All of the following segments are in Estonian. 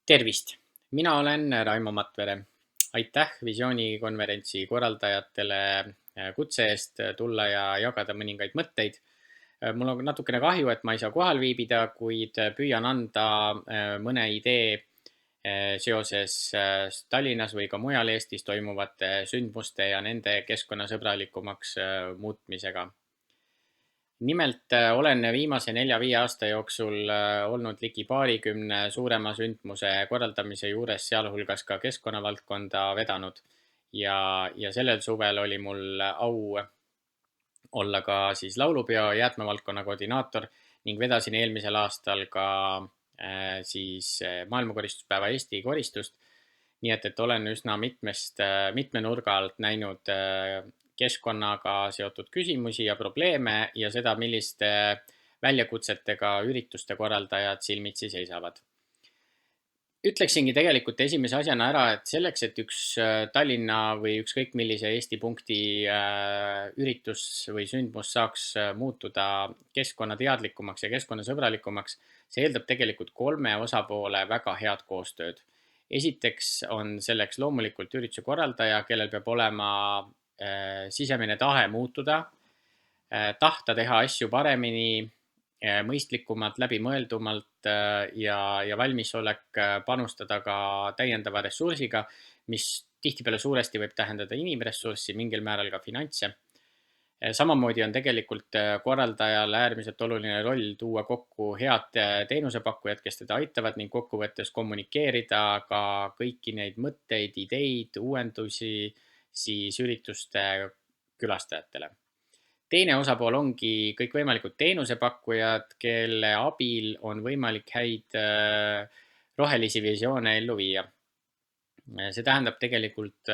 Tervist! Mina olen Raimo Matvere. Aitäh visioonikonverentsi korraldajatele kutse eest tulla ja jagada mõningaid mõtteid. Mul on natukene kahju, et ma ei saa kohal viibida, kuid püüan anda mõne idee seoses Tallinnas või ka mujal Eestis toimuvate sündmuste ja nende keskkonnasõbralikumaks muutmisega. Nimelt olen viimase 4-5 aasta jooksul olnud ligi paarikümne suurema sündmuse korraldamise juures, sealhulgas ka keskkonnavaldkonda vedanud. Ja sellel suvel oli mul au olla ka siis laulupeo jäätmevaldkonna koordinaator ning vedasin eelmisel aastal ka maailmakoristuspäeva Eesti koristust. Nii et olen üsna mitme nurga alt näinud keskkonnaga seotud küsimusi ja probleeme ja seda, milliste väljakutsetega ürituste korraldajad silmitsi seisavad. Ütleksingi tegelikult esimese asjana ära, et selleks, et üks Tallinna või ükskõik millise Eesti punkti üritus või sündmus saaks muutuda keskkonnateadlikumaks ja keskkonnasõbralikumaks, see eeldab tegelikult 3 osapoole väga head koostööd. Esiteks on selleks loomulikult ürituse korraldaja, kellel peab olema sisemine tahe muutuda, tahta teha asju paremini, mõistlikumalt, läbimõeldumalt ja valmisolek panustada ka täiendava ressursiga, mis tihtipeale suuresti võib tähendada inimressurssi, mingil määral ka finantse. Samamoodi on tegelikult korraldajal äärmiselt oluline roll tuua kokku head teenusepakkujad, kes teda aitavad ning kokkuvõttes kommunikeerida ka kõiki neid mõtteid, ideid, uuendusi siis ürituste külastajatele. Teine osapool ongi kõikvõimalikud teenusepakkujad, kelle abil on võimalik häid rohelisi visioone ellu viia. See tähendab tegelikult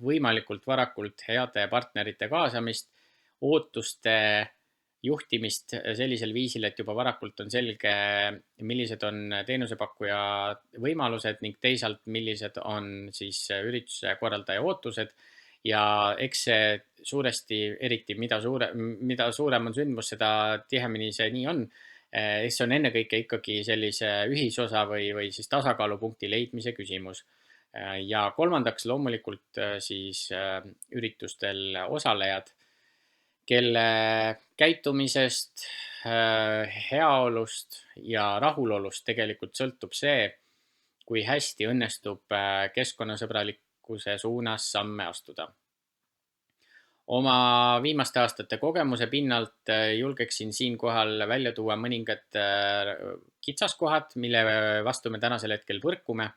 võimalikult varakult heade partnerite kaasamist, ootuste juhtimist sellisel viisil, et juba varakult on selge, millised on teenusepakkuja võimalused ning teisalt, millised on siis ürituse korraldaja ootused. Ja eks see suuresti, eriti mida suurem on sündmus, seda tihemini see nii on. See on ennekõike ikkagi sellise ühisosa või siis tasakaalupunkti leidmise küsimus. Ja kolmandaks loomulikult siis üritustel osalejad, kelle käitumisest, heaolust ja rahulolust tegelikult sõltub see, kui hästi õnnestub keskkonnasõbralikkuse suunas samme astuda. Oma viimaste aastate kogemuse pinnalt julgeksin siinkohal välja tuua mõningad kitsaskohad, mille vastu me tänasel hetkel põrkume.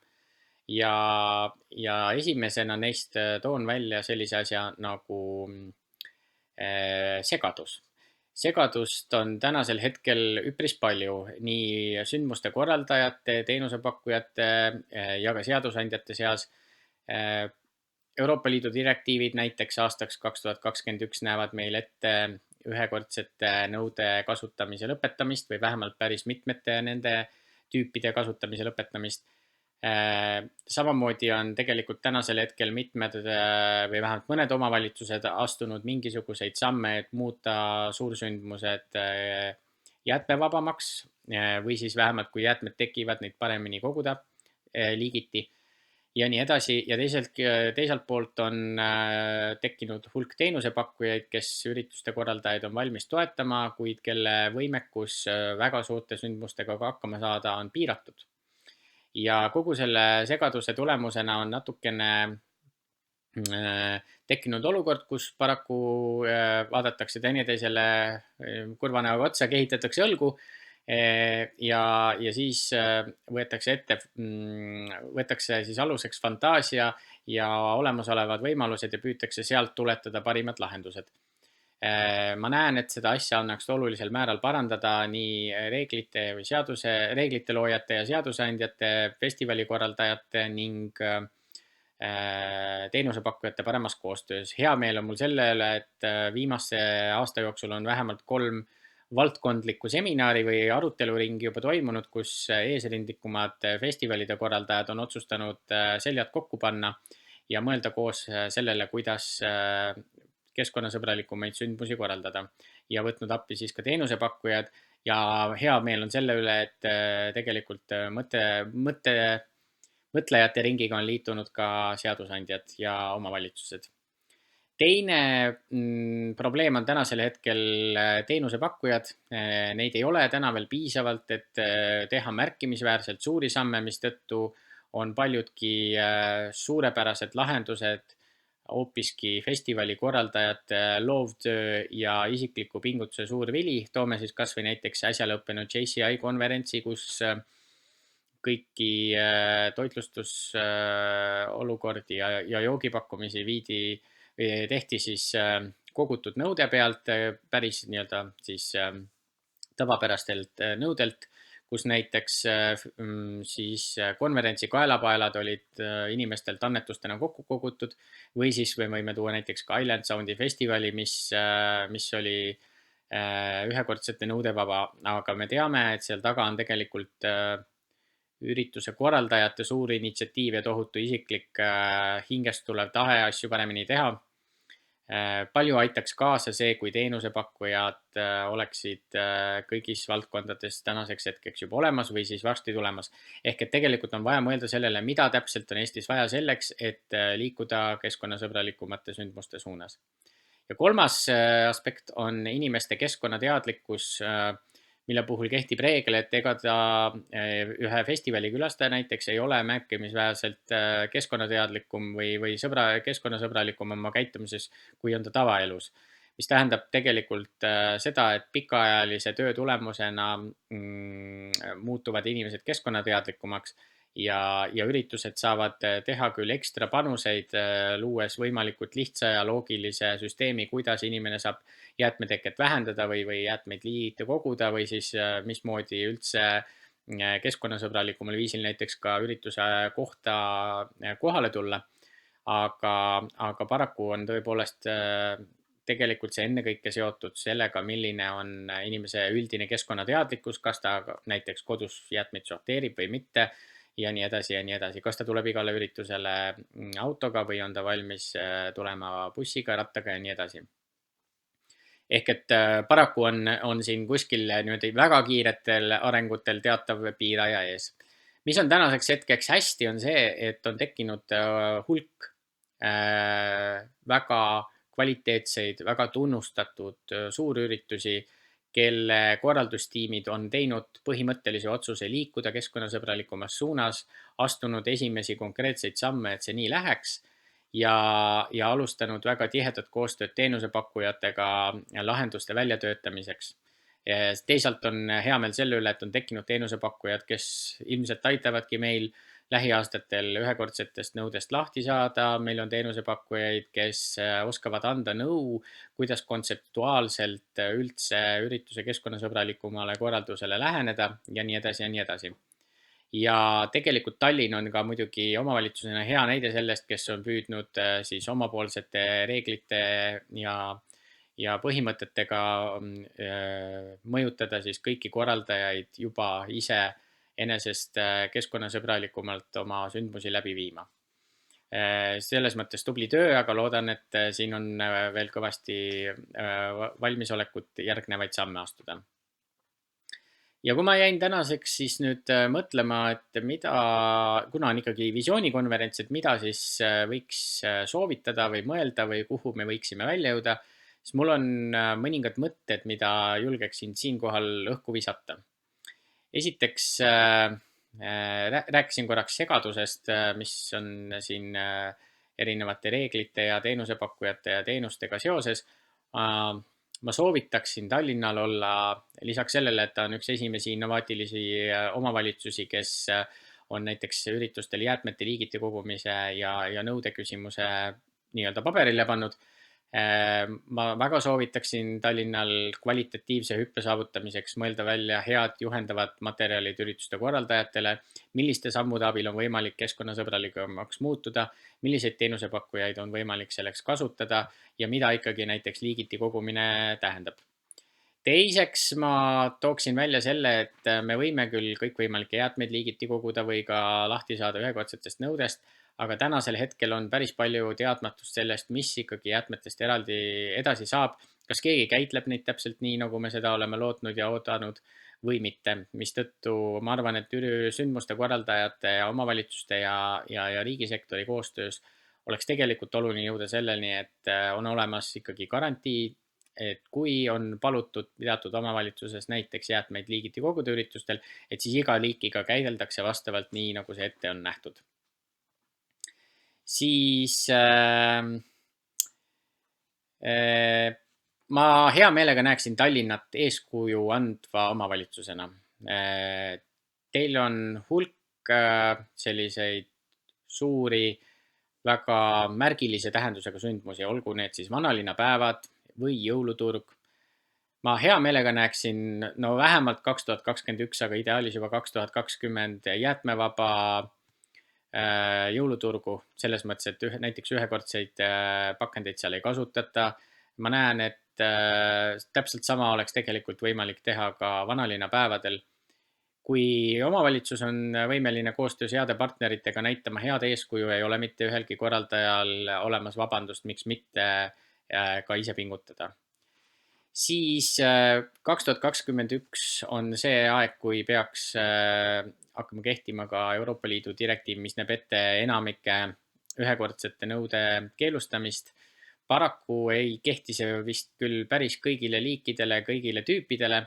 Ja esimesena neist toon välja sellise asja nagu segadus. Segadust on tänasel hetkel üpris palju nii sündmuste korraldajate, teenusepakkujate ja ka seadusandjate seas. Euroopa Liidu direktiivid näiteks aastaks 2021 näevad meil ette ühekordsete nõude kasutamise lõpetamist või vähemalt päris mitmete nende tüüpide kasutamise lõpetamist. Samamoodi on tegelikult tänasel hetkel mitmed või vähemalt mõned omavalitsused astunud mingisuguseid samme, et muuta suursündmused jäätmevabamaks või siis vähemalt kui jäätmed tekivad, neid paremini koguda liigiti ja nii edasi. Ja teiselt poolt on tekkinud hulk teenusepakkujaid, kes ürituste korraldajaid on valmis toetama, kuid kelle võimekus väga suurte sündmustega hakkama saada on piiratud. Ja kogu selle segaduse tulemusena on natukene tekkinud olukord, kus paraku vaadatakse teineteisele kurva näoga otsa, kehitatakse õlgu ja siis võetakse siis aluseks fantaasia ja olemasolevad võimalused ja püütakse sealt tuletada parimad lahendused. Ma näen, et seda asja annaks olulisel määral parandada nii reeglite loojate ja seadusandjate, festivalikorraldajate ning teenusepakkujate paremas koostöös. Hea meel on mul selle üle, et viimase aasta jooksul on vähemalt 3 valdkondlikku seminari või aruteluringi juba toimunud, kus eesrindlikumad festivalide korraldajad on otsustanud seljad kokku panna ja mõelda koos sellele, kuidas keskkonnasõbralikumaid sündmusi korraldada ja võtnud appi siis ka teenusepakkujad. Ja hea meel on selle üle, et tegelikult mõte mõtlejate ringiga on liitunud ka seadusandjad ja omavalitsused. Teine probleem on tänasel hetkel teenusepakkujad. Neid ei ole täna veel piisavalt, et teha märkimisväärselt suuri samme, mistõttu on paljudki suurepärased lahendused hoopiski festivali korraldajate loovtöö ja isikliku pingutuse suur vili. Toome siis kas või näiteks äsja lõppenud JCI konverentsi, kus kõiki toitlustusolukordi ja joogipakkumisi tehti siis kogutud nõude pealt, päris nii-öelda siis tavapärastelt nõudelt, kus näiteks siis konverentsi kaelapaelad olid inimestelt annetustena kokku kogutud, või siis me võime tuua näiteks ka Island Soundi festivali, mis oli ühekordsete nõudevaba, aga me teame, et seal taga on tegelikult ürituse korraldajate suur initsiatiiv ja tohutu isiklik hingest tulev tahe asju paremini teha. Palju aitaks kaasa see, kui teenusepakkujad oleksid kõigis valdkondades tänaseks hetkeks juba olemas või siis varsti tulemas. Ehk et tegelikult on vaja mõelda sellele, mida täpselt on Eestis vaja selleks, et liikuda keskkonnasõbralikumate sündmuste suunas. Ja kolmas aspekt on inimeste keskkonnateadlikkus, mille puhul kehtib reegel, et ega ta ühe festivali külastaja näiteks ei ole märkimisväärselt keskkonnateadlikum või keskkonnasõbralikum oma käitumises, kui on ta tavaelus. Mis tähendab tegelikult seda, et pikaajalise töö tulemusena muutuvad inimesed keskkonnateadlikumaks ja üritused saavad teha küll ekstra panuseid, luues võimalikult lihtsa ja loogilise süsteemi, kuidas inimene saab jäätmeteket vähendada või jäätmeid liita koguda või siis mismoodi üldse keskkonnasõbralikumal viisil näiteks ka ürituse kohta kohale tulla. Aga paraku on tõepoolest tegelikult see ennekõike seotud sellega, milline on inimese üldine keskkonnateadlikkus, kas ta näiteks kodus jäätmeid sorteerib või mitte ja nii edasi ja nii edasi. Kas ta tuleb igale üritusele autoga või on ta valmis tulema bussiga, rattaga ja nii edasi. Ehk et paraku on siin kuskil niimoodi väga kiiretel arengutel teatav piiraja ees. Mis on tänaseks hetkeks hästi, on see, et on tekkinud hulk väga kvaliteetseid, väga tunnustatud suurüritusi, kelle korraldustiimid on teinud põhimõttelisi otsuse liikuda keskkonnasõbralikumas suunas, astunud esimesi konkreetseid samme, et see nii läheks ja alustanud väga tihedat koostööd teenusepakkujatega lahenduste väljatöötamiseks. Teisalt on hea meel selle üle, et on tekkinud teenusepakkujad, kes ilmselt aitavadki meil lähiaastatel ühekordsetest nõudest lahti saada. Meil on teenusepakkujaid, kes oskavad anda nõu, kuidas kontseptuaalselt üldse ürituse keskkonnasõbralikumale korraldusele läheneda ja nii edasi ja nii edasi. Ja tegelikult Tallinn on ka muidugi omavalitsusena hea näide sellest, kes on püüdnud siis omapoolsete reeglite ja põhimõtetega mõjutada siis kõiki korraldajaid juba ise enesest keskkonnasõbralikumalt oma sündmusi läbi viima. Selles mõttes tubli töö, aga loodan, et siin on veel kõvasti valmisolekut järgnevaid samme astuda. Ja kui ma jäin tänaseks siis nüüd mõtlema, et kuna on ikkagi visioonikonverents, et mida siis võiks soovitada või mõelda või kuhu me võiksime välja jõuda, siis mul on mõningad mõtted, mida julgeksin siinkohal õhku visata. Esiteks rääkisin korraks segadusest, mis on siin erinevate reeglite ja teenusepakkujate ja teenustega seoses. Ma soovitaksin Tallinnal olla lisaks sellele, et ta on üks esimesi innovaatilisi omavalitsusi, kes on näiteks üritustel jäätmete liigiti kogumise ja nõude küsimuse nii-öelda paberile pannud. Ma väga soovitaksin Tallinnal kvalitatiivse hüppe saavutamiseks mõelda välja head juhendavad materjalid ürituste korraldajatele, milliste sammude abil on võimalik keskkonnasõbralikumaks muutuda, milliseid teenusepakkujaid on võimalik selleks kasutada ja mida ikkagi näiteks liigiti kogumine tähendab. Teiseks ma tooksin välja selle, et me võime küll kõikvõimalikke jäätmeid liigiti koguda või ka lahti saada ühekordsetest nõudest, aga tänasel hetkel on päris palju teadmatust sellest, mis ikkagi jäätmetest edasi saab kas keegi käitleb neid täpselt nii, nagu me seda oleme lootnud ja oodanud või mitte, mistõttu ma arvan, et sündmuste korraldajate ja omavalitsuste ja riigisektori koostöös oleks tegelikult oluline jõuda selleni, et on olemas ikkagi garantii, et kui on palutud teatud omavalitsuses näiteks jäätmeid liigiti koguda üritustel, et siis iga liikiga käideldakse vastavalt nii, nagu see ette on nähtud. Siis ma hea meelega näeksin Tallinnat eeskuju andva omavalitsusena. Teil on hulk selliseid suuri, väga märgilise tähendusega sündmusi, olgu need siis vanalinnapäevad või jõuluturg. Ma hea meelega näeksin, no vähemalt 2021, aga ideaalis juba 2020 jäätmevaba jõuluturgu, selles mõttes, et näiteks ühekordseid pakendeid seal ei kasutata. Ma näen, et täpselt sama oleks tegelikult võimalik teha ka vanalinnapäevadel. Kui omavalitsus on võimeline koostöös heade partneritega näitama head eeskuju, ei ole mitte ühelgi korraldajal olemas vabandust, miks mitte ka ise pingutada. Siis 2021 on see aeg, kui peaks hakkama kehtima ka Euroopa Liidu direktiiv, mis näeb ette enamike ühekordsete nõude keelustamist. Paraku ei kehti see vist küll päris kõigile liikidele, kõigile tüüpidele,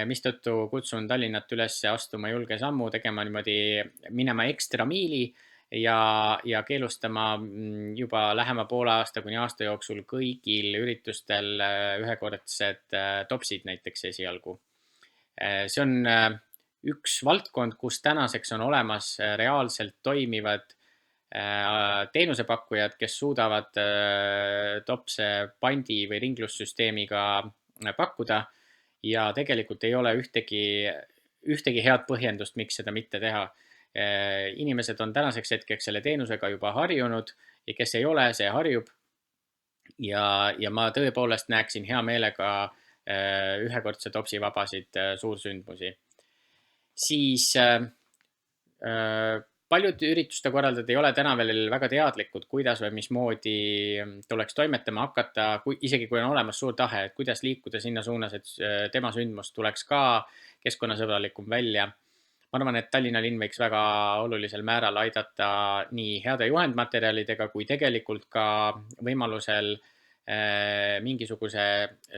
mistõttu kutsun Tallinnat üles astuma julge sammu, tegema niimoodi, minema ekstra miili ja keelustama juba lähema poole aasta kuni aasta jooksul kõigil üritustel ühekordsed topsid näiteks esialgu. See on üks valdkond, kus tänaseks on olemas reaalselt toimivad teenusepakkujad, kes suudavad topse pandi või ringlussüsteemiga pakkuda ja tegelikult ei ole ühtegi head põhjendust, miks seda mitte teha. Inimesed on tänaseks hetkeks selle teenusega juba harjunud ja kes ei ole, see harjub. Ja ma tõepoolest näeksin hea meelega ühekordse topsivabasid suursündmusi. Siis paljud ürituste korraldajad ei ole täna veel väga teadlikud, kuidas või mismoodi tuleks toimetama hakata, isegi kui on olemas suur tahe, et kuidas liikuda sinna suunas, et tema sündmus tuleks ka keskkonnasõbralikum välja. Ma arvan, et Tallinna linn võiks väga olulisel määral aidata nii heade juhendmaterjalidega kui tegelikult ka võimalusel mingisuguse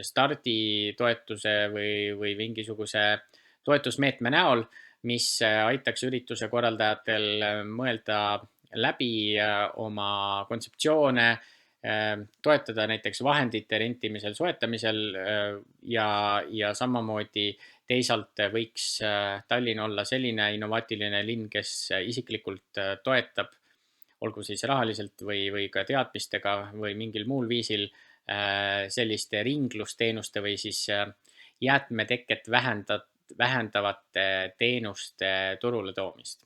starditoetuse või mingisuguse toetusmeetme näol, mis aitaks ürituse korraldajatel mõelda läbi oma kontseptsioone, toetada näiteks vahendite rentimisel, soetamisel ja samamoodi teisalt võiks Tallinn olla selline innovaatiline linn, kes isiklikult toetab, olgu siis rahaliselt või ka teadmistega või mingil muul viisil selliste ringlusteenuste või siis jäätmeteket vähendavate teenuste turule toomist.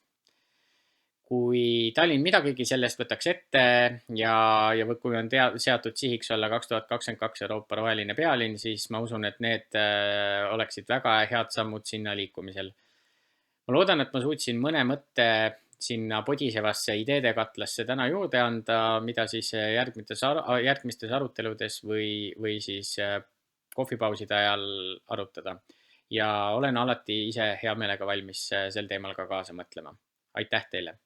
Kui Tallinn midagigi sellest võtaks ette ja kui on seatud sihiks olla 2022 Euroopa roheline pealinn, siis ma usun, et need oleksid väga head sammud sinna liikumisel. Ma loodan, et ma suutsin mõne mõtte sinna podisevasse ideede katlasse täna juurde anda, mida siis järgmistes aruteludes või siis kohvipauside ajal arutada. Ja olen alati ise hea meelega valmis sel teemal ka kaasa mõtlema. Aitäh teile!